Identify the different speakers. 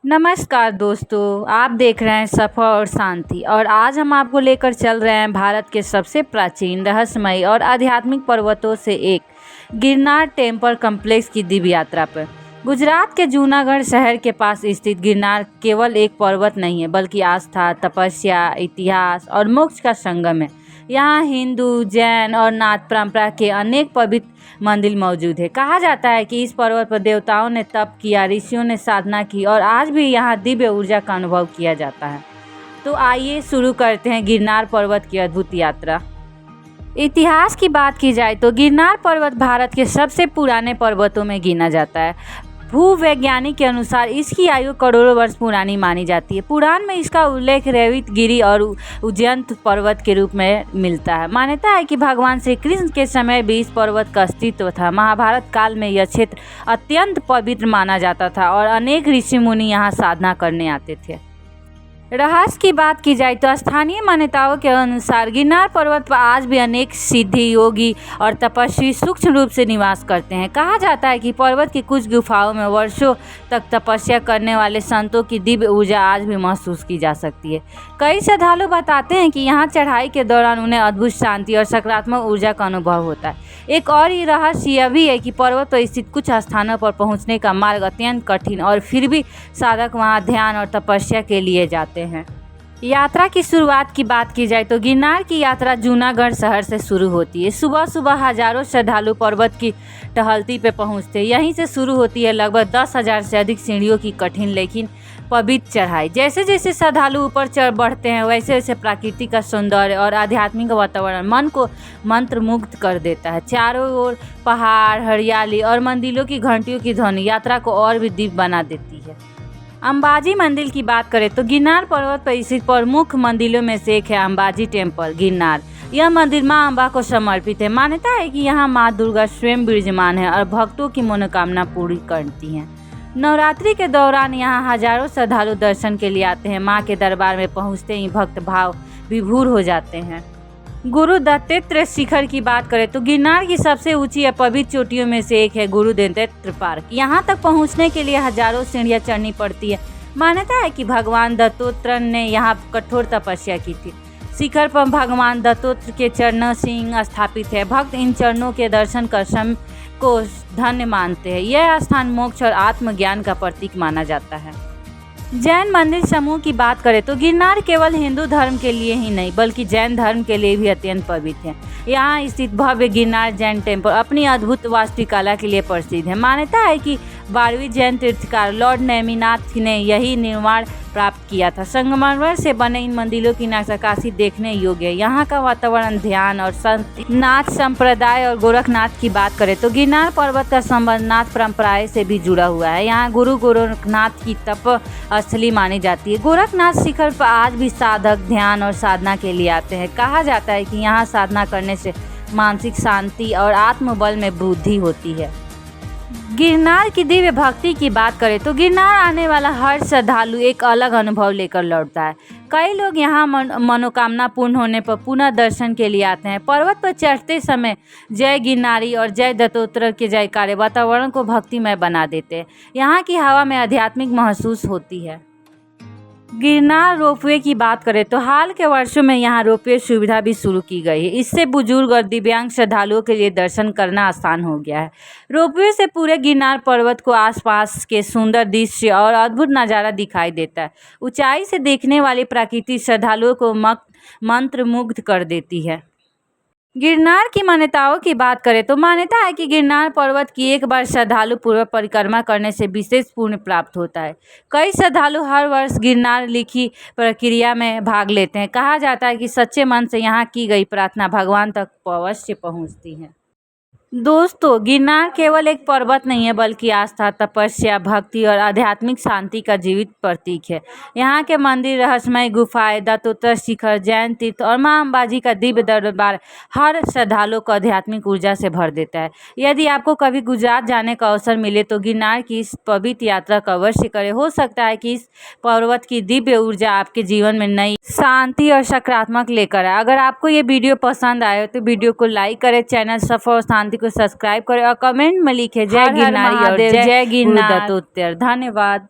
Speaker 1: नमस्कार दोस्तों, आप देख रहे हैं सफ़र और शांति। और आज हम आपको लेकर चल रहे हैं भारत के सबसे प्राचीन, रहस्यमयी और आध्यात्मिक पर्वतों से एक गिरनार टेम्पल कॉम्प्लेक्स की दिव्य यात्रा पर। गुजरात के जूनागढ़ शहर के पास स्थित गिरनार केवल एक पर्वत नहीं है, बल्कि आस्था, तपस्या, इतिहास और मोक्ष का संगम है। यहाँ हिंदू, जैन और नाथ परंपरा के अनेक पवित्र मंदिर मौजूद है। कहा जाता है कि इस पर्वत पर देवताओं ने तप किया, ऋषियों ने साधना की और आज भी यहाँ दिव्य ऊर्जा का अनुभव किया जाता है। तो आइए शुरू करते हैं गिरनार पर्वत की अद्भुत यात्रा। इतिहास की बात की जाए तो गिरनार पर्वत भारत के सबसे पुराने पर्वतों में गिना जाता है। भूवैज्ञानिक के अनुसार इसकी आयु करोड़ों वर्ष पुरानी मानी जाती है। पुराण में इसका उल्लेख रेवतगिरी और उज्जैन पर्वत के रूप में मिलता है। मान्यता है कि भगवान श्री कृष्ण के समय भी इस पर्वत का अस्तित्व था। महाभारत काल में यह क्षेत्र अत्यंत पवित्र माना जाता था और अनेक ऋषि मुनि यहाँ साधना करने आते थे। रहस्य की बात की जाए तो स्थानीय मान्यताओं के अनुसार गिरनार पर्वत पर आज भी अनेक सिद्धि, योगी और तपस्वी सूक्ष्म रूप से निवास करते हैं। कहा जाता है कि पर्वत की कुछ गुफाओं में वर्षों तक तपस्या करने वाले संतों की दिव्य ऊर्जा आज भी महसूस की जा सकती है। कई श्रद्धालु बताते हैं कि यहाँ चढ़ाई के दौरान उन्हें अद्भुत शांति और सकारात्मक ऊर्जा का अनुभव होता है। एक और ही रहस्य यह भी है कि पर्वत पर स्थित कुछ स्थानों पर पहुँचने का मार्ग अत्यंत कठिन और फिर भी साधक वहाँ ध्यान और तपस्या के लिए जाते हैं। यात्रा की शुरुआत की बात की जाए तो गिरनार की यात्रा जूनागढ़ शहर से शुरू होती है। सुबह सुबह हजारों श्रद्धालु पर्वत की टहलती पे पहुंचते हैं। यहीं से शुरू होती है लगभग 10,000 से अधिक सीढ़ियों की कठिन लेकिन पवित्र चढ़ाई। जैसे जैसे श्रद्धालु ऊपर चढ़ बढ़ते हैं वैसे वैसे प्रकृति का सौंदर्य और आध्यात्मिक वातावरण मन को मंत्रमुग्ध कर देता है। चारों ओर पहाड़, हरियाली और मंदिरों की घंटियों की ध्वनि यात्रा को और भी दिव्य बना देती है। अंबाजी मंदिर की बात करें तो गिरनार पर्वत पर स्थित प्रमुख मंदिरों में से एक है अंबाजी टेम्पल गिरनार। यह मंदिर मां अम्बा को समर्पित है। मान्यता है कि यहाँ मां दुर्गा स्वयं विराजमान है और भक्तों की मनोकामना पूरी करती हैं। नवरात्रि के दौरान यहाँ हजारों श्रद्धालु दर्शन के लिए आते हैं। मां के दरबार में पहुँचते ही भक्त भाव विभोर हो जाते हैं। गुरु दत्तात्रेय शिखर की बात करें तो गिरनार की सबसे ऊंची और पवित्र चोटियों में से एक है गुरु दत्तात्रेय पार्क। यहाँ तक पहुँचने के लिए हजारों सीढ़ियाँ चढ़नी पड़ती है। मान्यता है कि भगवान दत्तात्रेय ने यहाँ कठोर तपस्या की थी। शिखर पर भगवान दत्तात्रेय के चरण सिंह स्थापित है। भक्त इन चरणों के दर्शन कर स्वयं को धन्य मानते हैं। यह स्थान मोक्ष और आत्मज्ञान का प्रतीक माना जाता है। जैन मंदिर समूह की बात करें तो गिरनार केवल हिंदू धर्म के लिए ही नहीं बल्कि जैन धर्म के लिए भी अत्यंत पवित्र है। यहाँ स्थित भव्य गिरनार जैन टेम्पल अपनी अद्भुत वास्तुकला के लिए प्रसिद्ध है। मान्यता है कि 12वीं जैन तीर्थकार लॉर्ड नेमिनाथ ने यही निर्माण प्राप्त किया था। संगमरमर से बने इन मंदिरों की नक्काशी देखने योग्य है। यहाँ का वातावरण ध्यान और शांति। नाथ संप्रदाय और गोरखनाथ की बात करें तो गिरनार पर्वत का संबंध नाथ परंपराएं से भी जुड़ा हुआ है। यहाँ गुरु गोरखनाथ की तप स्थली मानी जाती है। गोरखनाथ शिखर पर आज भी साधक ध्यान और साधना के लिए आते हैं। कहा जाता है कि यहाँ साधना करने से मानसिक शांति और आत्मबल में वृद्धि होती है। गिरनार की दिव्य भक्ति की बात करें तो गिरनार आने वाला हर श्रद्धालु एक अलग अनुभव लेकर लौटता है। कई लोग यहाँ मनोकामना पूर्ण होने पर पुनः दर्शन के लिए आते हैं। पर्वत पर चढ़ते समय जय गिरनारी और जय दत्तात्रेय के जयकारे वातावरण को भक्तिमय बना देते हैं। यहाँ की हवा में आध्यात्मिक महसूस होती है। गिरनार रोपवे की बात करें तो हाल के वर्षों में यहाँ रोपवे सुविधा भी शुरू की गई है। इससे बुजुर्ग और दिव्यांग श्रद्धालुओं के लिए दर्शन करना आसान हो गया है। रोपवे से पूरे गिरनार पर्वत को आसपास के सुंदर दृश्य और अद्भुत नज़ारा दिखाई देता है। ऊंचाई से देखने वाली प्रकृति श्रद्धालुओं को मंत्रमुग्ध कर देती है। गिरनार की मान्यताओं की बात करें तो मान्यता है कि गिरनार पर्वत की एक बार श्रद्धालु पूर्व परिक्रमा करने से विशेष पुण्य प्राप्त होता है। कई श्रद्धालु हर वर्ष गिरनार लिखी प्रक्रिया में भाग लेते हैं। कहा जाता है कि सच्चे मन से यहाँ की गई प्रार्थना भगवान तक अवश्य पहुँचती है। दोस्तों, गिरनार केवल एक पर्वत नहीं है बल्कि आस्था, तपस्या, भक्ति और आध्यात्मिक शांति का जीवित प्रतीक है। यहाँ के मंदिर, रहस्यमय गुफाएं, दत्तात्रेय शिखर, जैन तीर्थ और मां अंबाजी का दिव्य दरबार हर श्रद्धालु को आध्यात्मिक ऊर्जा से भर देता है। यदि आपको कभी गुजरात जाने का अवसर मिले तो गिरनार की इस पवित्र यात्रा का अवश्य करें। हो सकता है कि इस पर्वत की दिव्य ऊर्जा आपके जीवन में नई शांति और सकारात्मक लेकर आए। अगर आपको ये वीडियो पसंद आए तो वीडियो को लाइक करें, चैनल सफर और शांति को सब्सक्राइब करें और कमेंट में लिखें जय गिरनारी और जय गिरनार। धन्यवाद।